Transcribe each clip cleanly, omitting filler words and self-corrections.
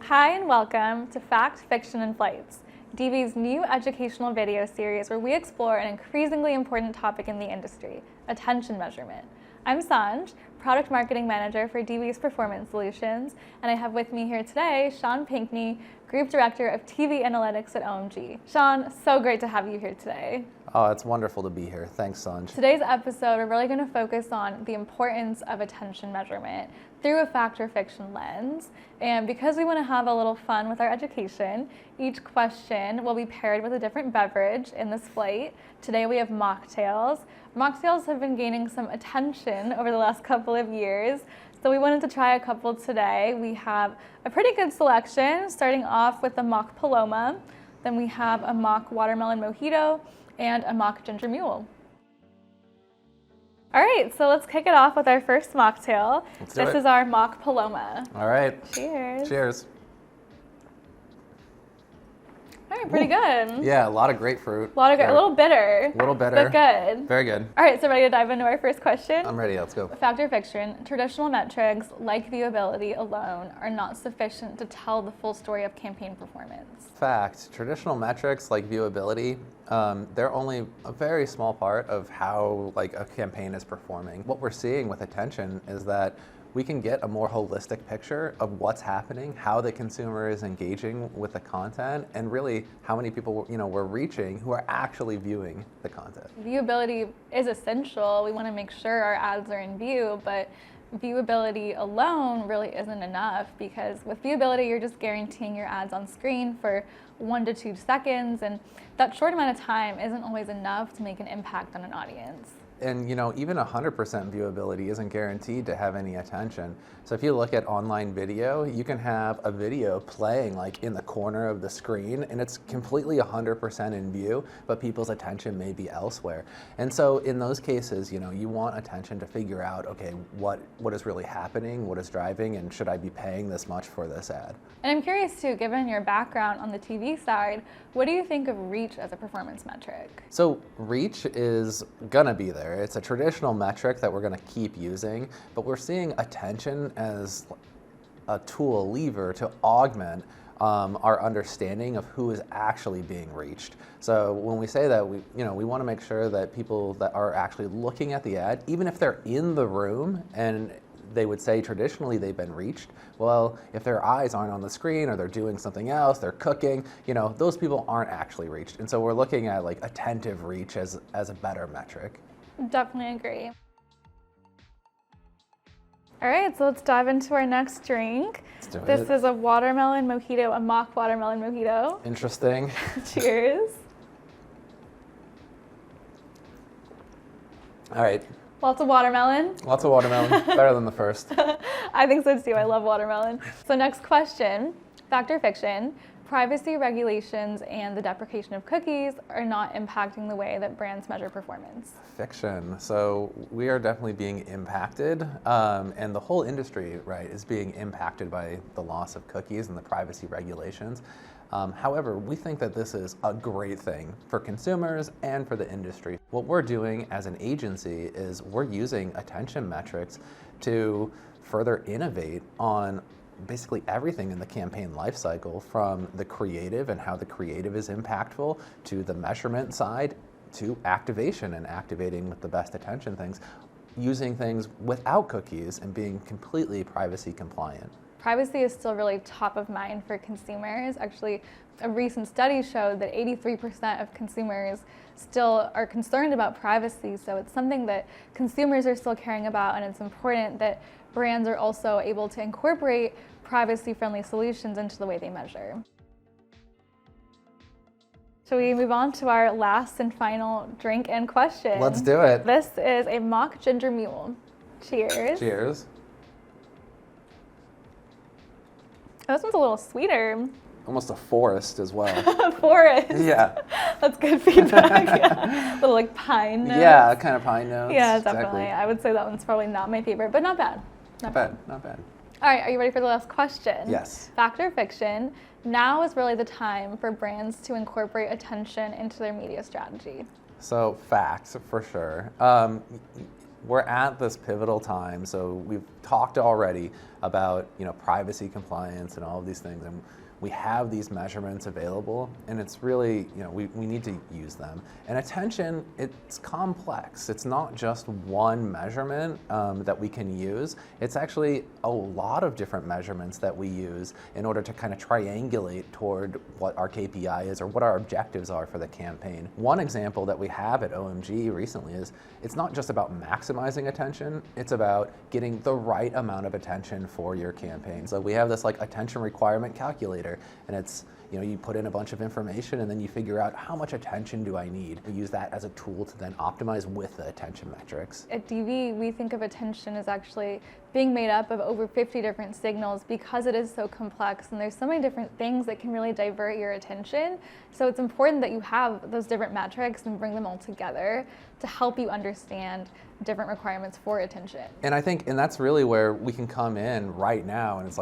Hi and welcome to Fact, Fiction, and Flights, DV's new educational video series where we explore an increasingly important topic in the industry, attention measurement. I'm Sanj, Product Marketing Manager for DV's Performance Solutions, and I have with me here today Sean Pinkney, Group Director of TV Analytics at OMG. Sean, so great to have you here today. Oh, it's wonderful to be here. Thanks, Sanj. Today's episode, we're really going to focus on the importance of attention measurement through a fact or fiction lens. And because we want to have a little fun with our education, each question will be paired with a different beverage in this flight. Today we have mocktails. Mocktails have been gaining some attention over the last couple of years, so we wanted to try a couple today. We have a pretty good selection, starting off with the Mock Paloma. Then we have a Mock Watermelon Mojito and a Mock Ginger Mule. All right, so let's kick it off with our first mocktail. This is our Mock Paloma. All right. Cheers. Cheers. All right, pretty good. Yeah, a lot of grapefruit. A little bitter. A little bitter. But good. Very good. All right, so ready to dive into our first question? I'm ready. Let's go. Fact or fiction, traditional metrics like viewability alone are not sufficient to tell the full story of campaign performance. Fact. Traditional metrics like viewability, they're only a very small part of how a campaign is performing. What we're seeing with attention is that we can get a more holistic picture of what's happening, how the consumer is engaging with the content, and really how many people we're reaching who are actually viewing the content. Viewability is essential. We want to make sure our ads are in view, but viewability alone really isn't enough, because with viewability you're just guaranteeing your ads on screen for 1 to 2 seconds, and that short amount of time isn't always enough to make an impact on an audience. And even 100% viewability isn't guaranteed to have any attention. So if you look at online video, you can have a video playing in the corner of the screen and it's completely 100% in view, but people's attention may be elsewhere. And so in those cases, you want attention to figure out, okay, what is really happening, what is driving, and should I be paying this much for this ad? And I'm curious too, given your background on the TV side, what do you think of reach as a performance metric? So reach is gonna be there. It's a traditional metric that we're gonna keep using, but we're seeing attention as a tool, a lever to augment our understanding of who is actually being reached. So when we say that, we want to make sure that people that are actually looking at the ad, even if they're in the room and they would say traditionally they've been reached, well, if their eyes aren't on the screen or they're doing something else, they're cooking, those people aren't actually reached. And so we're looking at attentive reach as a better metric. Definitely agree. All right, so let's dive into our next drink. Let's do it. This is a watermelon mojito, a mock watermelon mojito. Interesting. Cheers. All right. Lots of watermelon. Lots of watermelon. Better than the first. I think so too. I love watermelon. So next question, fact or fiction, privacy regulations and the deprecation of cookies are not impacting the way that brands measure performance. Fiction. So we are definitely being impacted, and the whole industry, right, is being impacted by the loss of cookies and the privacy regulations. However, we think that this is a great thing for consumers and for the industry. What we're doing as an agency is we're using attention metrics to further innovate on basically everything in the campaign lifecycle, from the creative and how the creative is impactful, to the measurement side, to activation and activating with the best attention things, using things without cookies and being completely privacy compliant. Privacy is still really top of mind for consumers. Actually, a recent study showed that 83% of consumers still are concerned about privacy, so it's something that consumers are still caring about, and it's important that brands are also able to incorporate privacy-friendly solutions into the way they measure. Shall we move on to our last and final drink and question? Let's do it. This is a Mock Ginger Mule. Cheers. Cheers. Oh, this one's a little sweeter. Almost a forest as well. Forest. Yeah. That's good feedback. Yeah. Little pine notes. Yeah, kind of pine notes. Yeah, definitely. Exactly. I would say that one's probably not my favorite, but not bad. Not bad. Not bad. All right, are you ready for the last question? Yes. Fact or fiction, now is really the time for brands to incorporate attention into their media strategy. So facts, for sure. we're at this pivotal time. So we've talked already about, privacy compliance and all of these things, and we have these measurements available, and it's really, we need to use them. And attention, it's complex. It's not just one measurement that we can use. It's actually a lot of different measurements that we use in order to kind of triangulate toward what our KPI is or what our objectives are for the campaign. One example that we have at OMG recently is it's not just about maximizing attention, it's about getting the right amount of attention for your campaign. So we have this attention requirement calculator, and it's, you put in a bunch of information and then you figure out how much attention do I need. We use that as a tool to then optimize with the attention metrics. At DV, we think of attention as actually being made up of over 50 different signals because it is so complex and there's so many different things that can really divert your attention. So it's important that you have those different metrics and bring them all together to help you understand different requirements for attention. And I think, and that's really where we can come in right now, and it's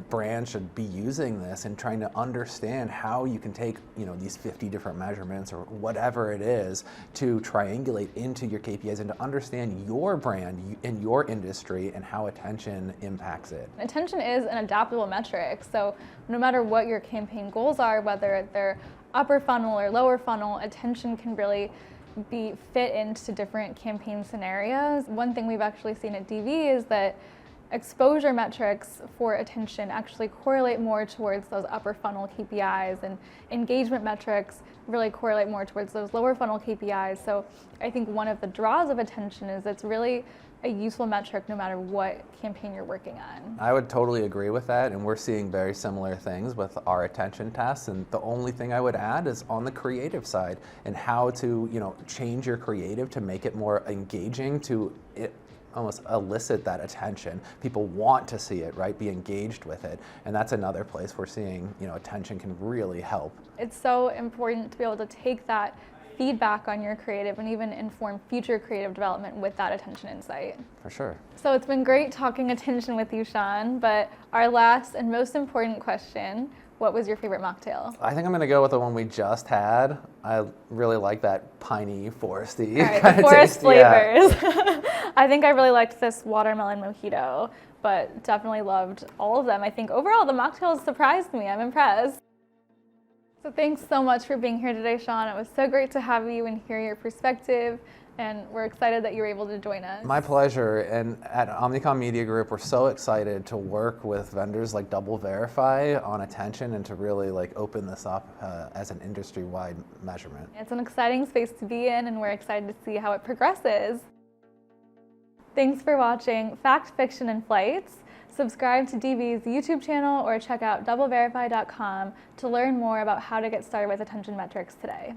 brands should be using this and trying to understand how you can take, these 50 different measurements or whatever it is to triangulate into your KPIs and to understand your brand and your industry and how attention impacts it. Attention is an adaptable metric, so no matter what your campaign goals are, whether they're upper funnel or lower funnel, attention can really be fit into different campaign scenarios. One thing we've actually seen at DV is that exposure metrics for attention actually correlate more towards those upper funnel KPIs, and engagement metrics really correlate more towards those lower funnel KPIs. So I think one of the draws of attention is it's really a useful metric no matter what campaign you're working on. I would totally agree with that, and we're seeing very similar things with our attention tests. And the only thing I would add is on the creative side and how to, change your creative to make it more engaging, to almost elicit that attention. People want to see it, right? Be engaged with it. And that's another place we're seeing, attention can really help. It's so important to be able to take that feedback on your creative and even inform future creative development with that attention insight. For sure. So it's been great talking attention with you, Sean, but our last and most important question, what was your favorite mocktail? I think I'm gonna go with the one we just had. I really like that piney, foresty All right, kind the of forest taste. flavors. I think I really liked this watermelon mojito, but definitely loved all of them. I think overall the mocktails surprised me. I'm impressed. So thanks so much for being here today, Sean. It was so great to have you and hear your perspective, and we're excited that you were able to join us. My pleasure. And at Omnicom Media Group, we're so excited to work with vendors like DoubleVerify on attention and to really open this up as an industry-wide measurement. It's an exciting space to be in, and we're excited to see how it progresses. Thanks for watching Fact, Fiction, and Flights. Subscribe to DV's YouTube channel or check out doubleverify.com to learn more about how to get started with attention metrics today.